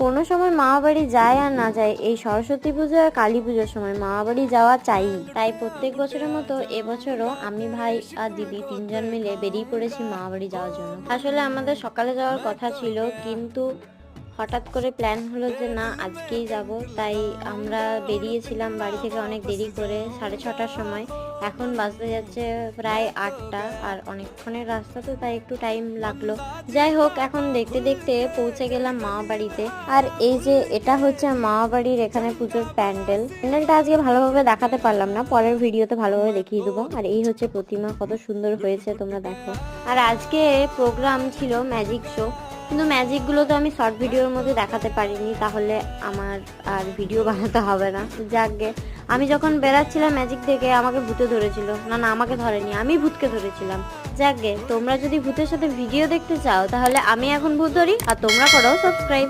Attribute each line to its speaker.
Speaker 1: কোনো সময় মামা বাড়ি যায় আর না যায়, এই সরস্বতী পুজো আর কালী পুজোর সময় মামা বাড়ি যাওয়া চাই। তাই প্রত্যেক বছরের মতো এবছরও আমি, ভাই আর দিদি তিনজন মিলে বেরিয়ে পড়েছি মামা বাড়ি যাওয়ার জন্য। আসলে আমাদের সকালে যাওয়ার কথা ছিল, কিন্তু হঠাৎ করে প্ল্যান হলো যে না আজকেই যাব। তাই আমরা বেরিয়েছিলাম বাড়ি থেকে অনেক দেরি করে, 6:30টার সময়। এখন বাজতে যাচ্ছে প্রায় 8টা, আর অনেকক্ষণের রাস্তা তো তাই একটু টাইম লাগলো। যাই হোক, এখন দেখতে দেখতে পৌঁছে গেলাম মামা বাড়িতে। আর এই যে এটা হচ্ছে মামা বাড়ির এখানে পুজোর প্যান্ডেলটা আজকে ভালোভাবে দেখাতে পারলাম না, পরের ভিডিওতে ভালোভাবে দেখিয়ে দেবো। আর এই হচ্ছে প্রতিমা, কত সুন্দর হয়েছে তোমরা দেখো। আর আজকে প্রোগ্রাম ছিল ম্যাজিক শো, কিন্তু ম্যাজিকগুলো তো আমি শর্ট ভিডিওর মধ্যে দেখাতে পারিনি, তাহলে আমার আর ভিডিও বানাতে হবে না। যাকগে, আমি যখন বেরাচ্ছিলাম ম্যাজিক থেকে আমাকে ভূতে ধরেছিল। না না, আমাকে ধরেনি, আমি ভূতকে ধরেছিলাম। যাকগে, তোমরা যদি ভূতের সাথে ভিডিও দেখতে চাও তাহলে আমি এখন ভূত ধরি, আর তোমরা করো সাবস্ক্রাইব।